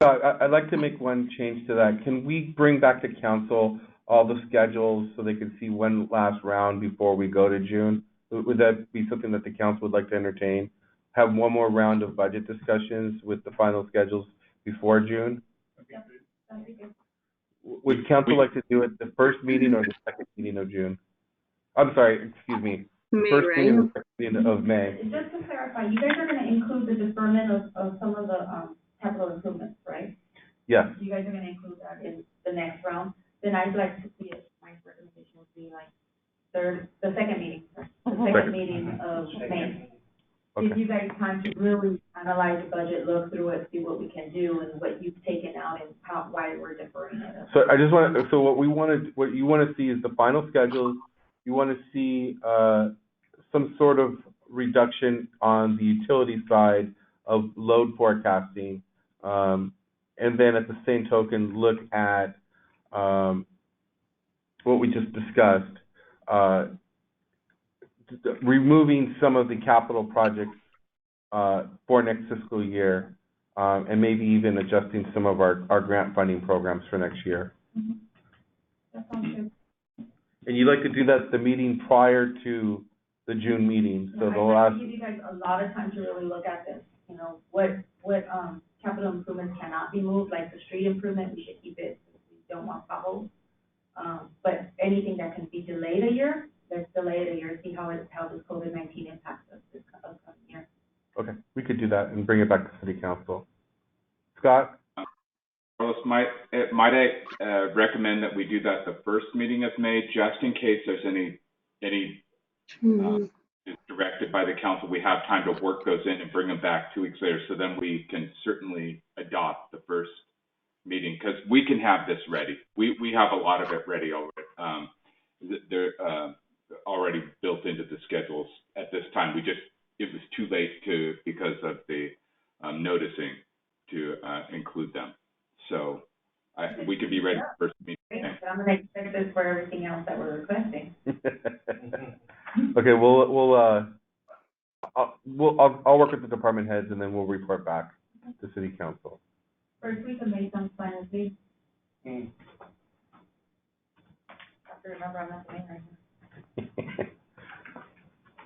D: I'd like to make one change to that. Can we bring back to council all the schedules so they can see one last round before we go to June? Would that be something that the council would like to entertain? Have one more round of budget discussions with the final schedules before June? Would council like to do it the first meeting or the second meeting of June? I'm sorry, excuse me.
E: May,
D: First
E: right?
D: meeting or the second meeting of May.
C: Just to clarify, you guys are gonna include the deferment of some of the, capital improvements, right?
D: Yes.
C: You guys are gonna include that in the next round, then I'd like to see it, my recommendation would be like the second meeting of May.
D: Okay.
C: Give you guys time to really analyze the budget, look through it, see what we can do and what you've taken out and why we're deferring it.
D: So I just want to, so what you want to see is the final schedules. You want to see some sort of reduction on the utility side of load forecasting. And then at the same token, look at what we just discussed, removing some of the capital projects for next fiscal year, and maybe even adjusting some of our grant funding programs for next year.
C: Mm-hmm. That sounds good.
D: And you'd like to do that the meeting prior to the June meeting, so the
C: I'd like
D: last.
C: to give you guys a lot of time to really look at this. You know, what capital improvements cannot be moved, like the street improvement, we should keep it. We don't want potholes. But anything that can be delayed a year, let's delay it a year. See how this COVID-19 impacts us this upcoming year.
D: Okay, we could do that and bring it back to City Council. Scott?
H: Carlos, might I recommend that we do that the first meeting of May, just in case there's any directed by the council, we have time to work those in and bring them back 2 weeks later, so then we can certainly adopt the first meeting, because we can have this ready. We have a lot of it ready already. They're already built into the schedules at this time. It was too late because of the noticing to include them. So we could be ready for first meeting.
C: Great, but I'm gonna expect this for everything else that we're requesting.
D: Okay, I'll work with the department heads and then we'll report back to City Council.
C: First week of May sounds fine with me. Have to remember I'm not the mayor right now.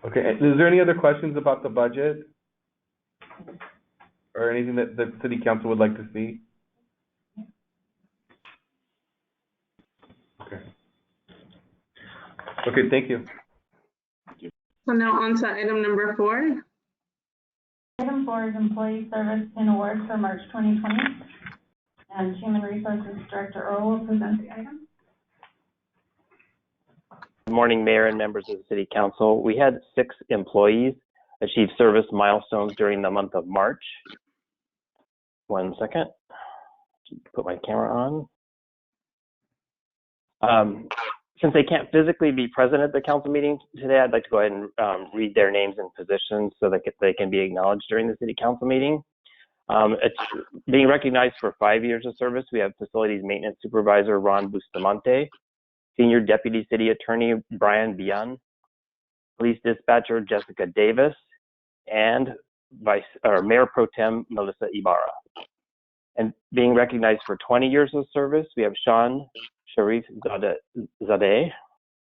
D: Okay, is there any other questions about the budget? Or anything that the City Council would like to see? Okay. Okay, thank you.
E: So now on to item number 4.
B: Item 4 is Employee Service Pin Award for March 2020. And Human Resources Director Earl will present the item.
M: Good morning, Mayor and members of the City Council. We had 6 employees achieve service milestones during the month of March. One second. Put my camera on. Since they can't physically be present at the council meeting today, I'd like to go ahead and read their names and positions so that they can be acknowledged during the City Council meeting. It's being recognized for 5 years of service. We have Facilities Maintenance Supervisor Ron Bustamante, Senior Deputy City Attorney Brian Bian, Police Dispatcher Jessica Davis, and Mayor Pro Tem Melissa Ibarra. And being recognized for 20 years of service, we have Sean Sharif Zadeh,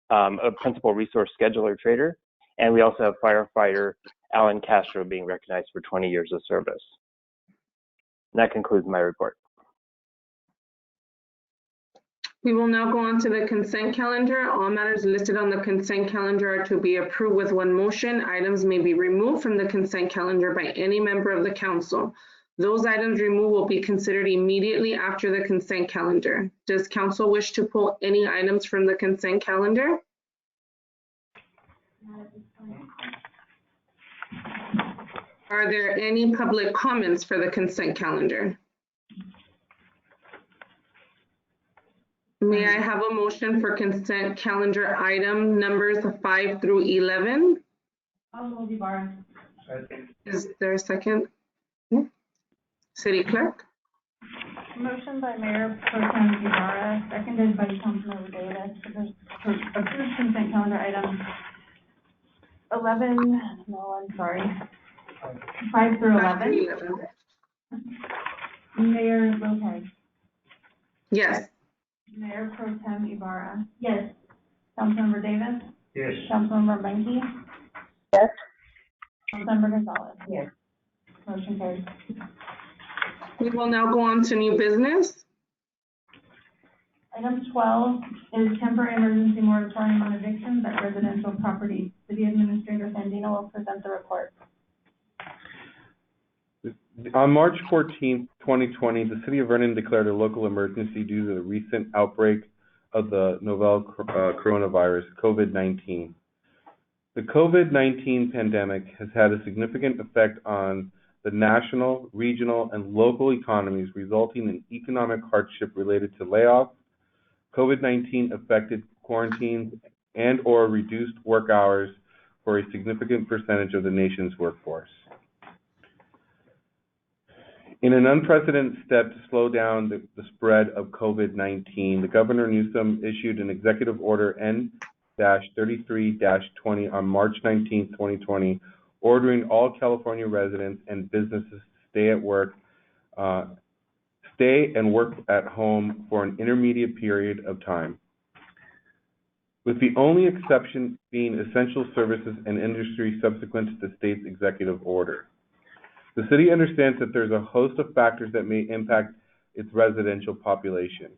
M: a Principal Resource Scheduler Trader, and we also have firefighter Alan Castro being recognized for 20 years of service. And that concludes my report.
E: We will now go on to the consent calendar. All matters listed on the consent calendar are to be approved with one motion. Items may be removed from the consent calendar by any member of the council. Those items removed will be considered immediately after the consent calendar. Does council wish to pull any items from the consent calendar? Are there any public comments for the consent calendar? May I have a motion for consent calendar item numbers 5 through 11?
C: I'll move Ibarra.
E: Is there a second? City Clerk?
B: Motion by Mayor Pro Tem Ibarra, seconded by Councilmember Davis to approve consent calendar items 5 through 11. Mayor Lopez.
E: Yes.
B: Mayor Pro Tem Ibarra.
C: Yes.
B: Councilmember Davis.
J: Yes.
B: Councilmember Menke.
F: Yes.
B: Councilmember Gonzalez.
F: Yes.
B: Motion carries.
E: We will now go on to new business.
B: Item 12 is temporary emergency moratorium on evictions at residential property. City Administrator Sandino will present the report.
D: On March 14th, 2020, the City of Vernon declared a local emergency due to the recent outbreak of the novel coronavirus, COVID-19. The COVID-19 pandemic has had a significant effect on the national, regional, and local economies, resulting in economic hardship related to layoffs, COVID-19 affected quarantines, and/or reduced work hours for a significant percentage of the nation's workforce. In an unprecedented step to slow down the spread of COVID-19, the Governor Newsom issued an executive order N-33-20 on March 19, 2020, ordering all California residents and businesses to stay and work at home for an intermediate period of time, with the only exception being essential services and industry subsequent to the state's executive order. The city understands that there's a host of factors that may impact its residential population.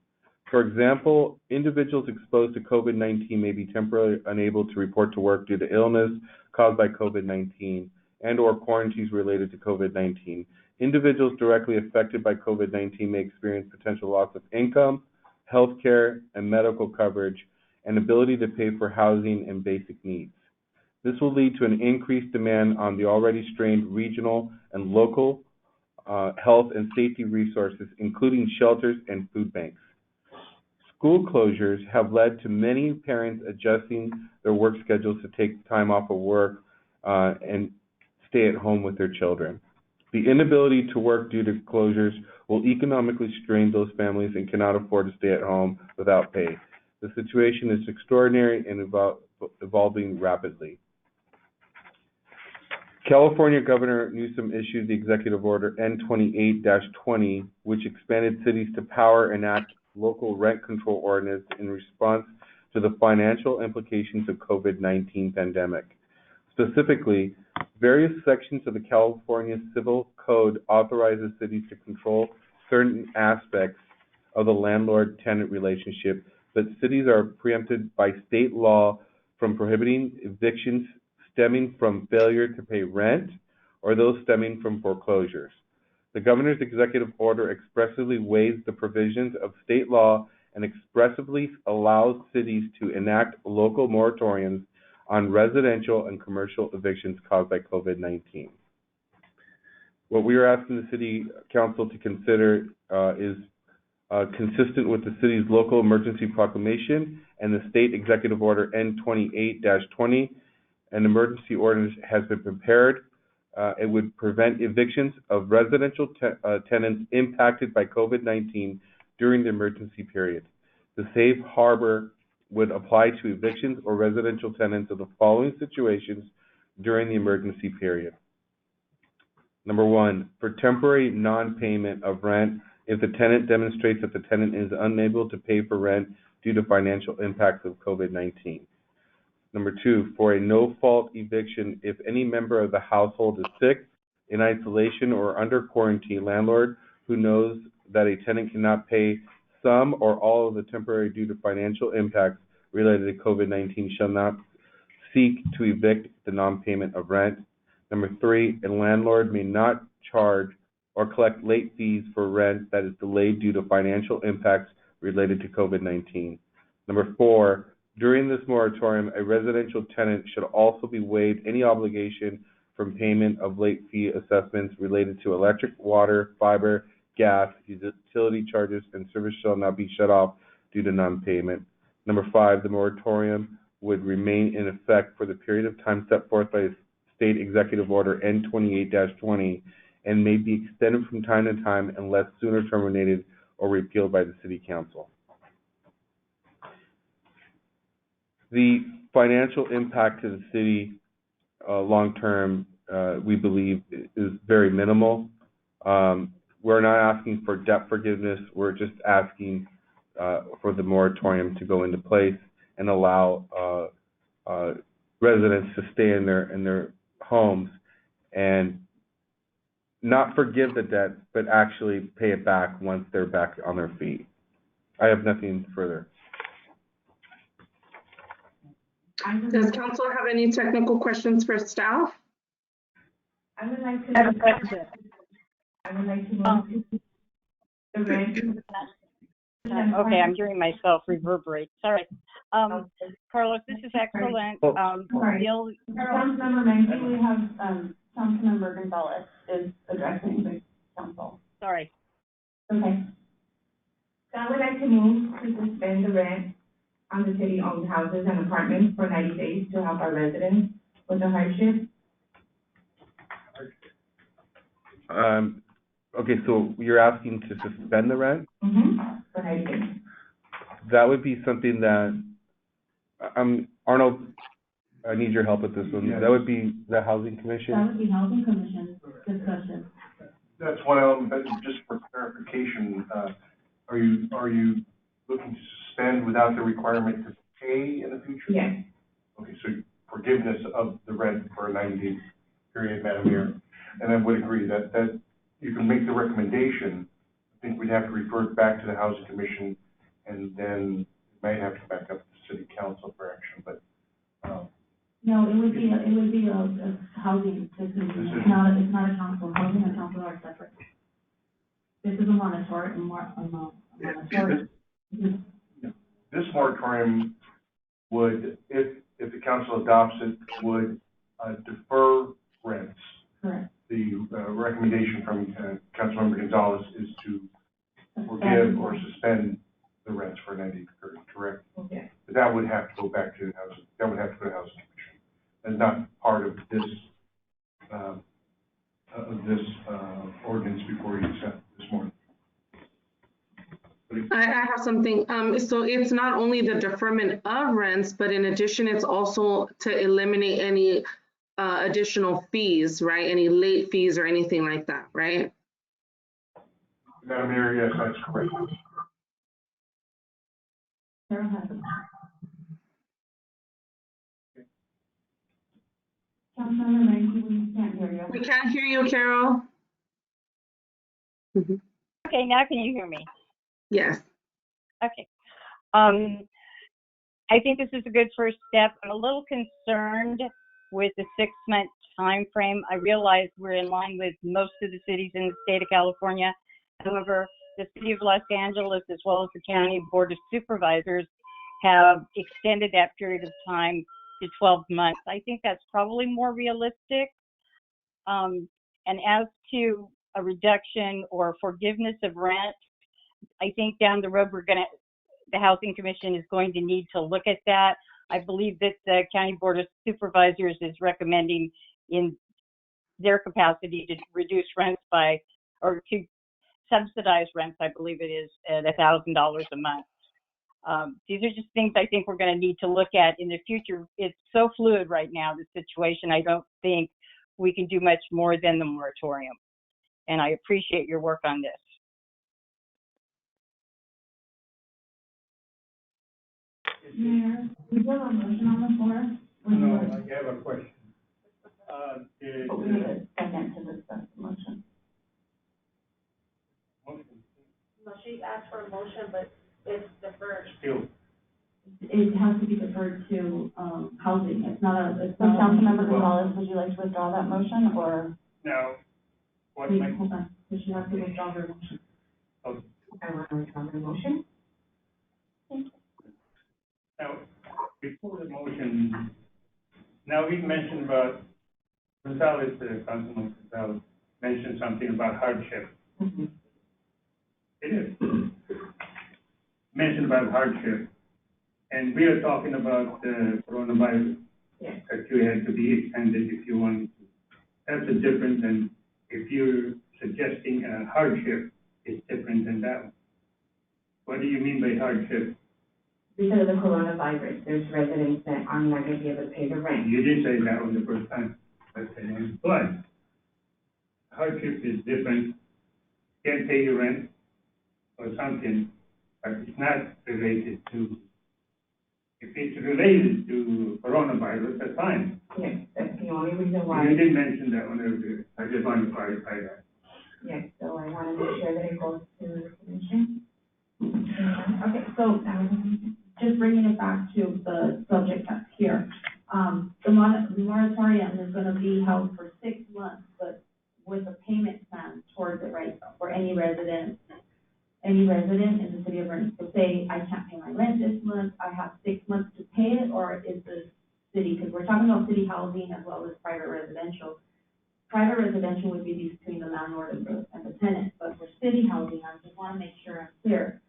D: For example, individuals exposed to COVID-19 may be temporarily unable to report to work due to illness caused by COVID-19 and/or quarantines related to COVID-19. Individuals directly affected by COVID-19 may experience potential loss of income, health care, and medical coverage, and ability to pay for housing and basic needs. This will lead to an increased demand on the already strained regional and local health and safety resources, including shelters and food banks. School closures have led to many parents adjusting their work schedules to take time off of work and stay at home with their children. The inability to work due to closures will economically strain those families and cannot afford to stay at home without pay. The situation is extraordinary and evolving rapidly. California Governor Newsom issued the executive order N-28-20, which expanded cities to power and enact local rent control ordinance in response to the financial implications of COVID-19 pandemic. Specifically, various sections of the California Civil Code authorizes cities to control certain aspects of the landlord-tenant relationship, but cities are preempted by state law from prohibiting evictions, stemming from failure to pay rent or those stemming from foreclosures. The governor's executive order expressly waives the provisions of state law and expressly allows cities to enact local moratoriums on residential and commercial evictions caused by COVID-19. What we are asking the City Council to consider is consistent with the city's local emergency proclamation and the state executive order N28-20. An emergency ordinance has been prepared. It would prevent evictions of residential tenants impacted by COVID-19 during the emergency period. The safe harbor would apply to evictions or residential tenants of the following situations during the emergency period. Number one, for temporary non-payment of rent if the tenant demonstrates that the tenant is unable to pay for rent due to financial impacts of COVID-19. Number two, for a no-fault eviction if any member of the household is sick, in isolation, or under quarantine, landlord who knows that a tenant cannot pay some or all of the temporary due to financial impacts related to COVID-19 shall not seek to evict the non-payment of rent. Number three, a landlord may not charge or collect late fees for rent that is delayed due to financial impacts related to COVID-19. Number four, during this moratorium, a residential tenant should also be waived any obligation from payment of late fee assessments related to electric, water, fiber, gas, utility charges, and service shall not be shut off due to non-payment. Number five, the moratorium would remain in effect for the period of time set forth by State Executive Order N28-20 and may be extended from time to time unless sooner terminated or repealed by the City Council. The financial impact to the city long-term, we believe, is very minimal. We're not asking for debt forgiveness. We're just asking for the moratorium to go into place and allow residents to stay in their homes and not forgive the debt, but actually pay it back once they're back on their feet. I have nothing further.
E: Does council have any technical questions for staff?
C: I would like to.
F: I have a question.
C: I would like to move to the rent.
F: Okay, I'm hearing myself reverberate. Sorry. Carlos, this is excellent.
B: Councilmember Menke, we have Councilmember Gonzalez is addressing the council.
F: Sorry.
C: Okay. So I would like to move to suspend the rent on the city-owned houses and apartments for 90 days to help our residents with the hardship.
D: Okay, so you're asking to suspend the rent?
C: For 90 days.
D: That would be something that, Arnold, I need your help with this one.
I: Yes.
D: That would be the Housing Commission?
C: That would be Housing Commission discussion.
I: That's one element, but just for clarification, are you looking to suspend without the requirement to pay in the future?
C: Yes.
I: Okay, so forgiveness of the rent for a 90-day period, Madam Mayor. And I would agree that you can make the recommendation. I think we'd have to refer it back to the Housing Commission, and then it might have to back up to City Council for action, but.
C: No, it would be a housing decision. It's not a council. Housing and council are separate. This is a moratorium.
I: This moratorium would, if the council adopts it, would defer rents.
C: Correct.
I: The recommendation from Councilmember Gonzalez is to forgive or suspend the rents for a 90-day period, correct?
C: Okay.
I: But that would have to go back to the Housing, that would have to go to the Housing Commission. That's not part of this ordinance before you this morning.
E: I have something. So it's not only the deferment of rents, but in addition, it's also to eliminate any additional fees, right? Any late fees or anything like that, right?
I: Madam Mayor, yes, that's correct.
C: Carol has it. Councilmember Menke, we can't hear you.
E: We can't hear you, Carol.
F: Okay, now can you hear me?
E: Yes.
F: Okay. I think this is a good first step. I'm a little concerned with the 6-month time frame. I realize we're in line with most of the cities in the state of California. However, the city of Los Angeles, as well as the county board of supervisors, have extended that period of time to 12 months. I think that's probably more realistic. And as to a reduction or forgiveness of rent, I think down the road the Housing Commission is going to need to look at that. I believe that the County Board of Supervisors is recommending in their capacity to reduce rents or to subsidize rents, I believe it is, at $1,000 a month. These are just things I think we're going to need to look at in the future. It's so fluid right now, the situation. I don't think we can do much more than the moratorium. And I appreciate your work on this.
C: Mayor, we have a motion on the floor.
J: No, I have a question.
C: But we need a second to discuss the motion.
A: No, she asked for a motion, but it's deferred.
J: Still,
C: It has to be deferred to, housing. It's not a,
B: So Councilmember Gonzalez, would you like to withdraw that motion, or?
J: now, what
C: Wait,
J: my,
C: hold on. Does she have to withdraw her motion?
A: I want to withdraw my motion.
J: now, before the motion, now we mentioned about, Gonzalez, Councilman Gonzalez, mentioned something about hardship.
A: Mm-hmm.
J: It is. Mentioned about hardship. And we are talking about the coronavirus.
A: Yes.
J: That you had to be extended if you wanted to. That's a different than if you're suggesting a hardship, it's different than that one. What do you mean by hardship?
A: Because of the coronavirus, there's residents that are not going to be able to pay the rent.
J: You did say that one the first time. But hardship is different. Can't pay your rent or something, but it's not related to. If it's related to coronavirus, that's fine.
A: Yes, that's the only reason why.
J: You did mention that one earlier. I just wanted to clarify that.
A: Yes, so I want to make sure that it goes to the commission.
C: Okay, so, just bringing it back to the subject that's here. The moratorium is gonna be held for 6 months, but with a payment plan towards it, right? For any resident in the city of Vernon. So say, I can't pay my rent this month, I have 6 months to pay it, or is the city, because we're talking about city housing as well as private residential. Private residential would be between the landlord and the tenant, but for city housing, I just wanna make sure I'm clear.